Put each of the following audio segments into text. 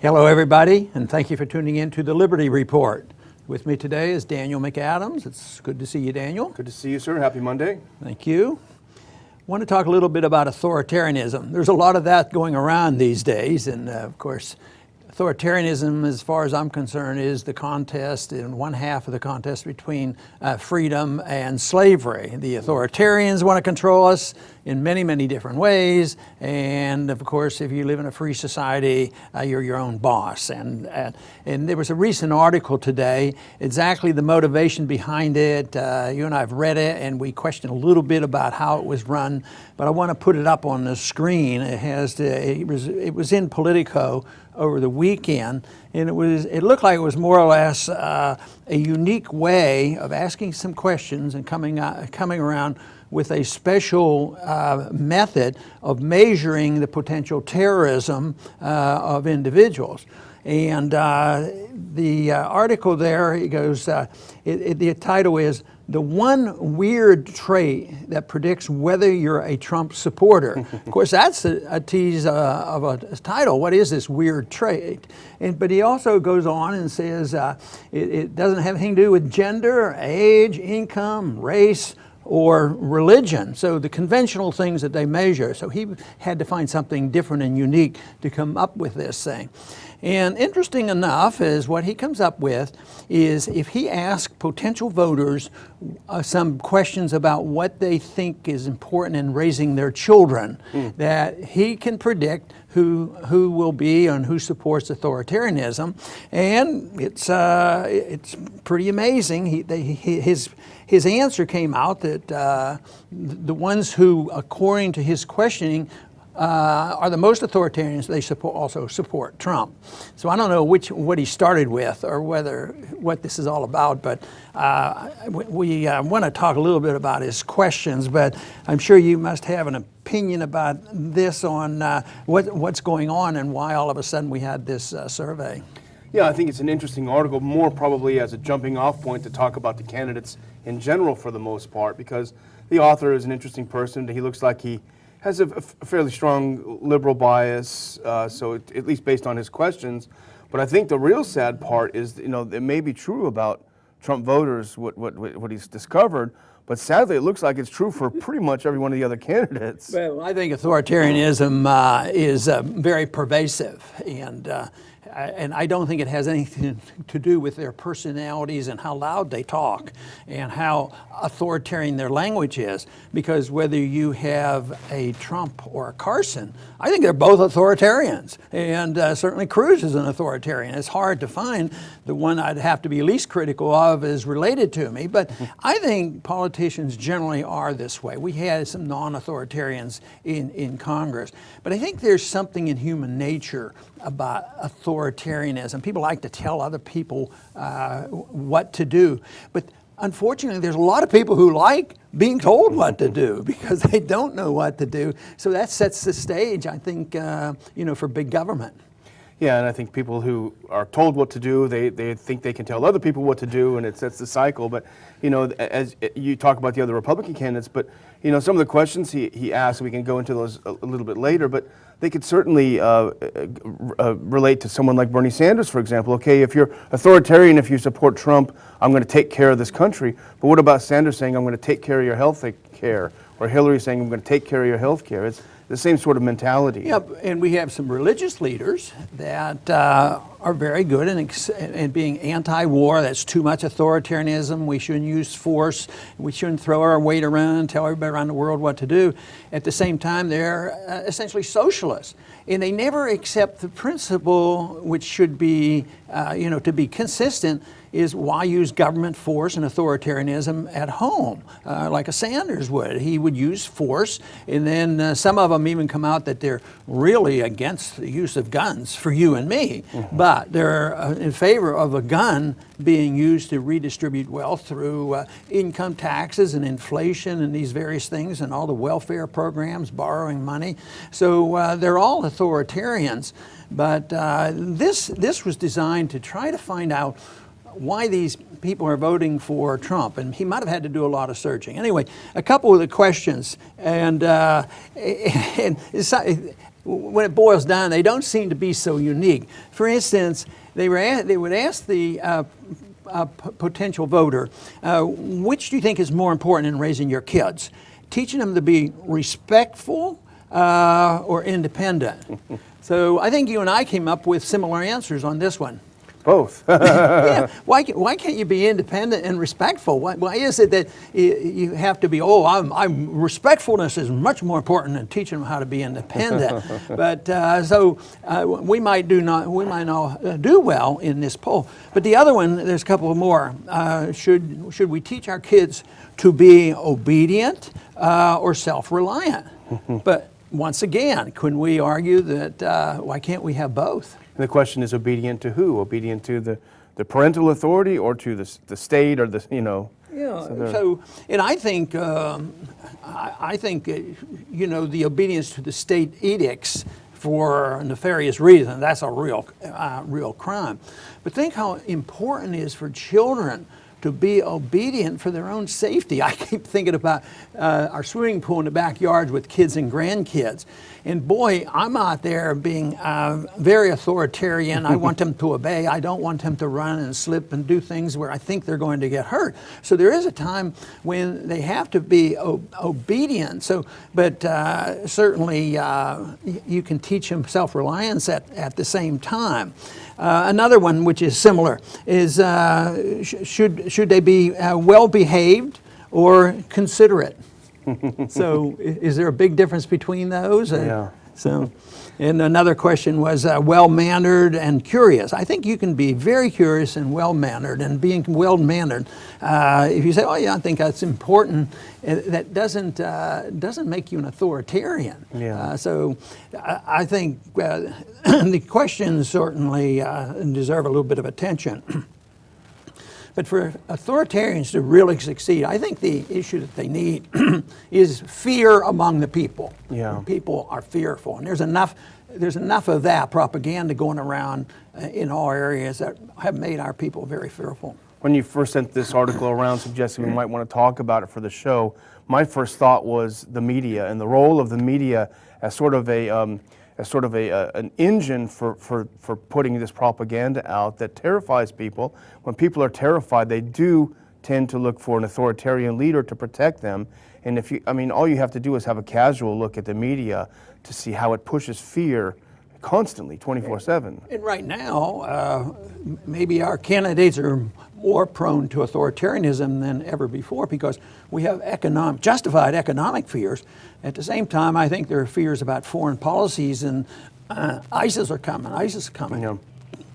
Hello, everybody, and thank you for tuning in to the Liberty Report. With me today is Daniel McAdams. It's good to see you, Daniel. Good to see you, sir. Happy Monday. Thank you. I want to talk a little bit about authoritarianism. There's a lot of that going around these days, and of course, authoritarianism, as far as I'm concerned, is the contest, in one half of the contest between freedom and slavery. The authoritarians want to control us in many, many different ways, and of course, if you live in a free society, you're your own boss. And there was a recent article today, exactly the motivation behind it. You and I have read it, and we questioned a little bit about how it was run, but I want to put it up on the screen. It was in Politico over the weekend, and it looked like it was more or less a unique way of asking some questions and coming around with a special method of measuring the potential terrorism of individuals. And the article there, it goes, the title is, "The One Weird Trait That Predicts Whether You're a Trump Supporter." Of course, that's a tease of a title. What is this weird trait? But he also goes on and says it doesn't have anything to do with gender, age, income, race, or religion. So the conventional things that they measure. So he had to find something different and unique to come up with this thing. And interesting enough is what he comes up with is if he asks potential voters some questions about what they think is important in raising their children, that he can predict who will be and who supports authoritarianism. And it's pretty amazing. His answer came out that the ones who, according to his questioning, are the most authoritarians, they also support Trump. So I don't know what he started with or what this is all about, but we want to talk a little bit about his questions, but I'm sure you must have an opinion about this on what's going on and why all of a sudden we had this survey. Yeah, I think it's an interesting article, more probably as a jumping off point to talk about the candidates in general for the most part, because the author is an interesting person. He looks like he has a fairly strong liberal bias, so at least based on his questions. But I think the real sad part is, it may be true about Trump voters, what he's discovered, but sadly it looks like it's true for pretty much every one of the other candidates. Well, I think authoritarianism is very pervasive, and I don't think it has anything to do with their personalities and how loud they talk and how authoritarian their language is, because whether you have a Trump or a Carson, I think they're both authoritarians, and certainly Cruz is an authoritarian. It's hard to find the one I'd have to be least critical of is related to me, but I think politicians generally are this way. We had some non-authoritarians in Congress, but I think there's something in human nature about authoritarianism. People like to tell other people what to do, but unfortunately, there's a lot of people who like being told what to do because they don't know what to do. So that sets the stage, I think, for big government. Yeah, and I think people who are told what to do, they think they can tell other people what to do, and it sets the cycle. But, as you talk about the other Republican candidates, but, some of the questions he asked, we can go into those a little bit later, but they could certainly relate to someone like Bernie Sanders, for example. Okay, if you're authoritarian, if you support Trump, I'm going to take care of this country. But what about Sanders saying, I'm going to take care of your health care? Or Hillary saying, I'm going to take care of your health care? It's the same sort of mentality. Yeah, and we have some religious leaders that are very good in being anti-war. That's too much authoritarianism. We shouldn't use force. We shouldn't throw our weight around and tell everybody around the world what to do. At the same time, they're essentially socialists. And they never accept the principle, which should be, to be consistent, is why use government force and authoritarianism at home, like a Sanders would. He would use force, and then some of them even come out that they're really against the use of guns for you and me, but they're in favor of a gun being used to redistribute wealth through income taxes and inflation and these various things and all the welfare programs, borrowing money. So they're all authoritarians, but this was designed to try to find out why these people are voting for Trump, and he might have had to do a lot of searching. Anyway, a couple of the questions, and when it boils down, they don't seem to be so unique. For instance, they would ask the potential voter, which do you think is more important in raising your kids? Teaching them to be respectful or independent? So I think you and I came up with similar answers on this one. Both. Yeah. Why can't you be independent and respectful? Why is it that you have to be, respectfulness is much more important than teaching them how to be independent. But we might not do well in this poll. But the other one, there's a couple more. Should we teach our kids to be obedient or self-reliant? But once again, couldn't we argue that why can't we have both? And the question is, obedient to who? Obedient to the parental authority, or to the state, or the, Yeah. And I think the obedience to the state edicts for nefarious reasons, that's a real crime. But think how important it is for children to be obedient for their own safety. I keep thinking about our swimming pool in the backyards with kids and grandkids. And boy, I'm out there being very authoritarian. I want them to obey. I don't want them to run and slip and do things where I think they're going to get hurt. So there is a time when they have to be obedient. But certainly you can teach them self-reliance at the same time. Another one which is similar is should they be well-behaved or considerate? So is there a big difference between those? Yeah. So, and another question was well-mannered and curious. I think you can be very curious and well-mannered, and being well-mannered, if you say, oh yeah, I think that's important, that doesn't make you an authoritarian. Yeah. So I think the questions certainly deserve a little bit of attention. But for authoritarians to really succeed, I think the issue that they need is fear among the people. Yeah. People are fearful, and there's enough of that propaganda going around in all areas that have made our people very fearful. When you first sent this article around suggesting we might want to talk about it for the show, my first thought was the media and the role of the media as sort of an engine for putting this propaganda out that terrifies people. When people are terrified, they do tend to look for an authoritarian leader to protect them. And all you have to do is have a casual look at the media to see how it pushes fear constantly, 24/7. And right now, maybe our candidates are more prone to authoritarianism than ever before because we have justified economic fears. At the same time, I think there are fears about foreign policies, and ISIS is coming. Yeah.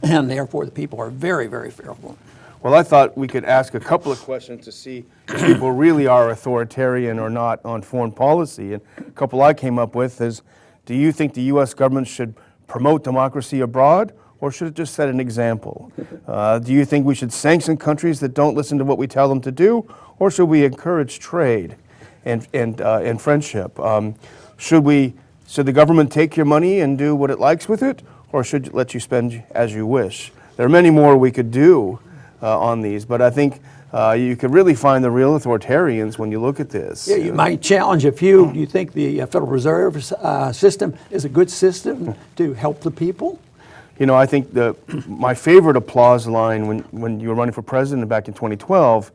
And therefore the people are very, very fearful. Well, I thought we could ask a couple of questions to see if people really are authoritarian or not on foreign policy. And a couple I came up with is, do you think the U.S. government should promote democracy abroad, or should it just set an example? Do you think we should sanction countries that don't listen to what we tell them to do, or should we encourage trade and friendship? Should the government take your money and do what it likes with it, or should it let you spend as you wish? There are many more we could do on these, but I think you could really find the real authoritarians when you look at this. Yeah, you might challenge a few. Do you think the Federal Reserve system is a good system to help the people? I think my favorite applause line when you were running for president back in 2012,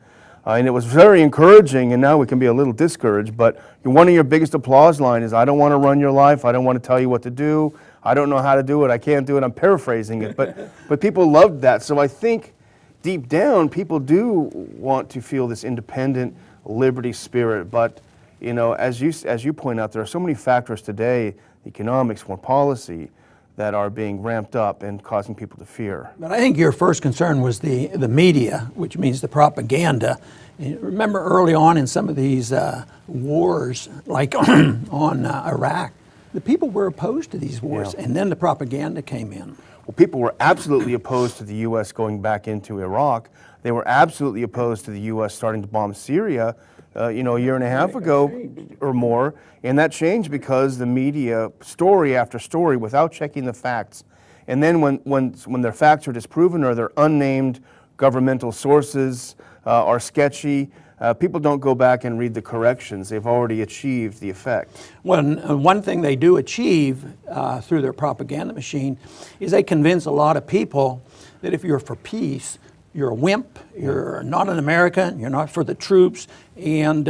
and it was very encouraging, and now we can be a little discouraged, but one of your biggest applause line is, I don't want to run your life, I don't want to tell you what to do, I don't know how to do it, I can't do it. I'm paraphrasing it, but people loved that. So I think deep down, people do want to feel this independent liberty spirit, but as you point out, there are so many factors today, economics, foreign policy, that are being ramped up and causing people to fear. But I think your first concern was the media, which means the propaganda. Remember early on in some of these wars, like on Iraq, the people were opposed to these wars, and then the propaganda came in. Well, people were absolutely opposed to the U.S. going back into Iraq. They were absolutely opposed to the U.S. starting to bomb Syria, a year and a half ago or more, and that changed because the media, story after story, without checking the facts, and then when their facts are disproven or their unnamed governmental sources are sketchy, people don't go back and read the corrections. They've already achieved the effect. Well, one thing they do achieve through their propaganda machine is they convince a lot of people that if you're for peace, you're a wimp, you're not an American, you're not for the troops, and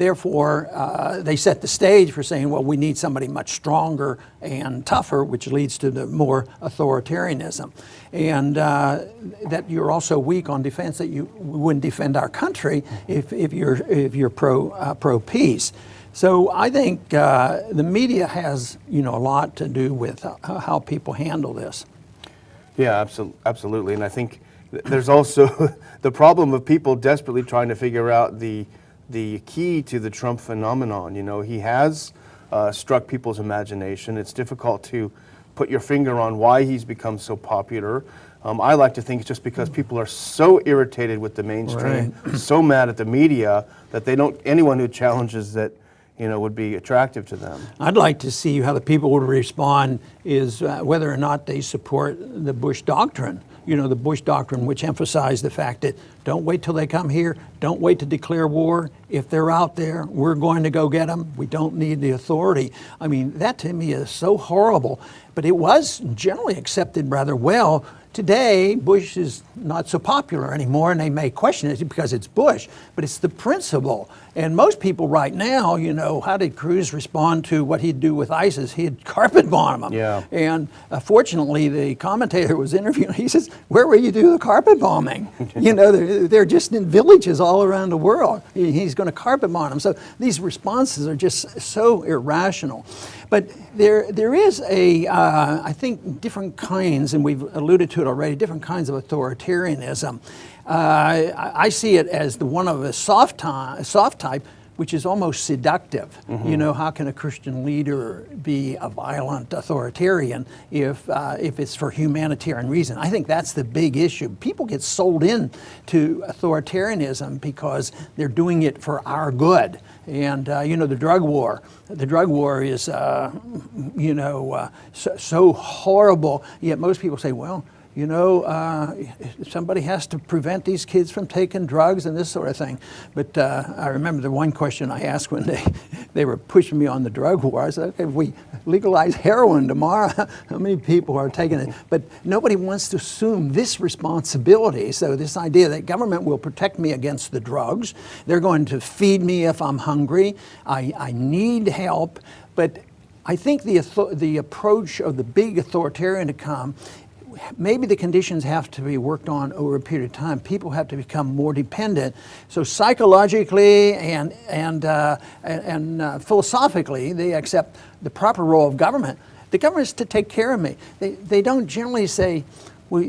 therefore they set the stage for saying, well, we need somebody much stronger and tougher, which leads to the more authoritarianism. And that you're also weak on defense, that you wouldn't defend our country if you're pro peace. So I think the media has a lot to do with how people handle this. Yeah, absolutely. And I think there's also the problem of people desperately trying to figure out the key to the Trump phenomenon. He has struck people's imagination. It's difficult to put your finger on why he's become so popular. I like to think it's just because people are so irritated with the mainstream, so mad at the media, that anyone who challenges that would be attractive to them. I'd like to see how the people would respond is whether or not they support the Bush doctrine. The Bush doctrine, which emphasized the fact that don't wait till they come here, don't wait to declare war. If they're out there, we're going to go get them. We don't need the authority. I mean, that to me is so horrible, but it was generally accepted rather well. Today, Bush is not so popular anymore, and they may question it because it's Bush, but it's the principle. And most people right now, how did Cruz respond to what he'd do with ISIS? He'd carpet bomb them. Yeah. And fortunately, the commentator was interviewing. He says, where will you do the carpet bombing? They're just in villages all around the world. He's going to carpet bomb them. So these responses are just so irrational. But there is I think, different kinds, and we've alluded to it already, different kinds of authoritarianism. I see it as the one of a soft type, which is almost seductive. How can a Christian leader be a violent authoritarian if it's for humanitarian reason? I think that's the big issue. People get sold in to authoritarianism because they're doing it for our good. And the drug war. The drug war is so horrible. Yet most people say, well, somebody has to prevent these kids from taking drugs and this sort of thing. But I remember the one question I asked when they were pushing me on the drug war. I said, okay, if we legalize heroin tomorrow, how many people are taking it? But nobody wants to assume this responsibility. So this idea that government will protect me against the drugs, they're going to feed me if I'm hungry, I need help. But I think the approach of the big authoritarian to come, maybe the conditions have to be worked on over a period of time. People have to become more dependent. So psychologically and philosophically, they accept the proper role of government. The government is to take care of me. They don't generally say, well,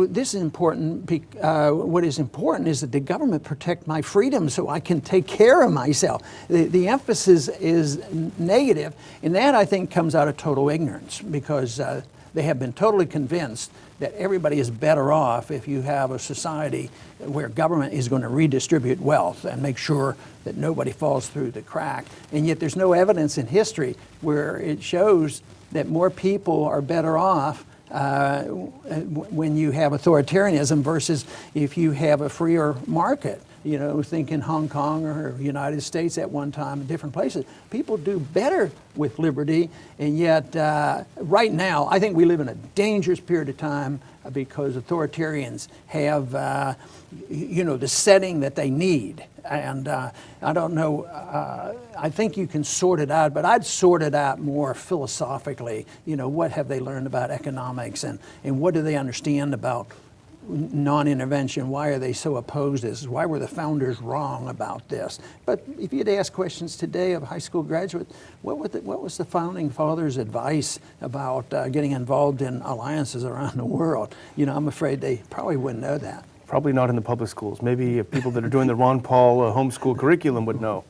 this is important. What is important is that the government protect my freedom so I can take care of myself. The emphasis is negative, and that, I think, comes out of total ignorance, because they have been totally convinced that everybody is better off if you have a society where government is going to redistribute wealth and make sure that nobody falls through the crack. And yet there's no evidence in history where it shows that more people are better off when you have authoritarianism versus if you have a freer market. Think in Hong Kong or United States at one time, in different places. People do better with liberty, and yet right now, I think we live in a dangerous period of time because authoritarians have, the setting that they need. And I don't know, I think you can sort it out, but I'd sort it out more philosophically. What have they learned about economics, and what do they understand about non-intervention? Why are they so opposed to this? Why were the founders wrong about this? But if you'd ask questions today of high school graduates, what was the founding fathers' advice about getting involved in alliances around the world? I'm afraid they probably wouldn't know that. Probably not in the public schools. Maybe people that are doing the Ron Paul homeschool curriculum would know.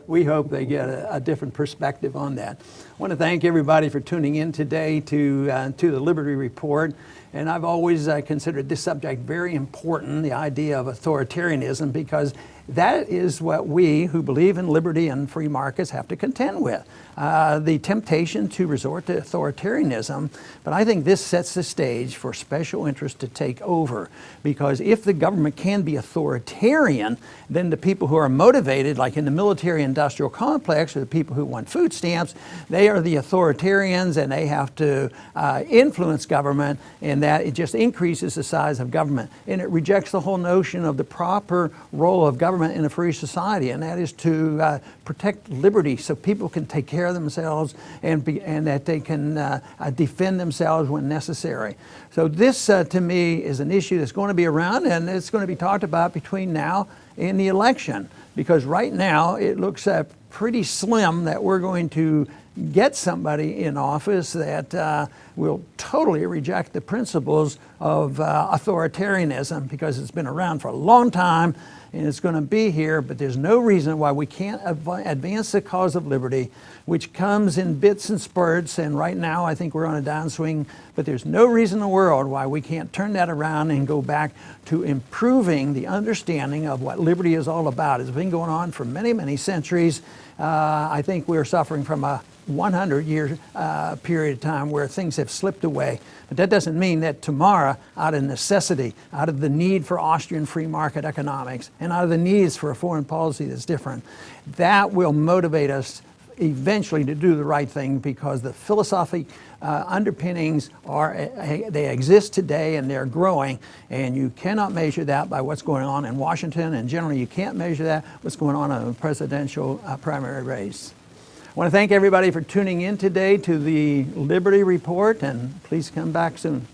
We hope they get a different perspective on that. I want to thank everybody for tuning in today to the Liberty Report. And I've always considered this subject very important, the idea of authoritarianism, because that is what we who believe in liberty and free markets have to contend with. The temptation to resort to authoritarianism, but I think this sets the stage for special interests to take over, because if the government can be authoritarian, then the people who are motivated, like in the military-industrial complex, or the people who want food stamps, they are the authoritarians, and they have to influence government, and that it just increases the size of government. And it rejects the whole notion of the proper role of government in a free society, and that is to protect liberty so people can take care of themselves and that they can defend themselves when necessary. So this, to me, is an issue that's going to be around, and it's going to be talked about between now and the election, because right now it looks pretty slim that we're going to get somebody in office that will totally reject the principles of authoritarianism, because it's been around for a long time and it's going to be here, but there's no reason why we can't advance the cause of liberty, which comes in bits and spurts, and right now I think we're on a downswing, but there's no reason in the world why we can't turn that around and go back to improving the understanding of what liberty is all about. It's been going on for many, many centuries. I think we're suffering from a 100-year period of time where things have slipped away. But that doesn't mean that tomorrow, out of necessity, out of the need for Austrian free market economics, and out of the needs for a foreign policy that's different, that will motivate us eventually to do the right thing, because the philosophic underpinnings they exist today and they're growing, and you cannot measure that by what's going on in Washington, and generally you can't measure that what's going on in a presidential primary race. I want to thank everybody for tuning in today to the Liberty Report, and please come back soon.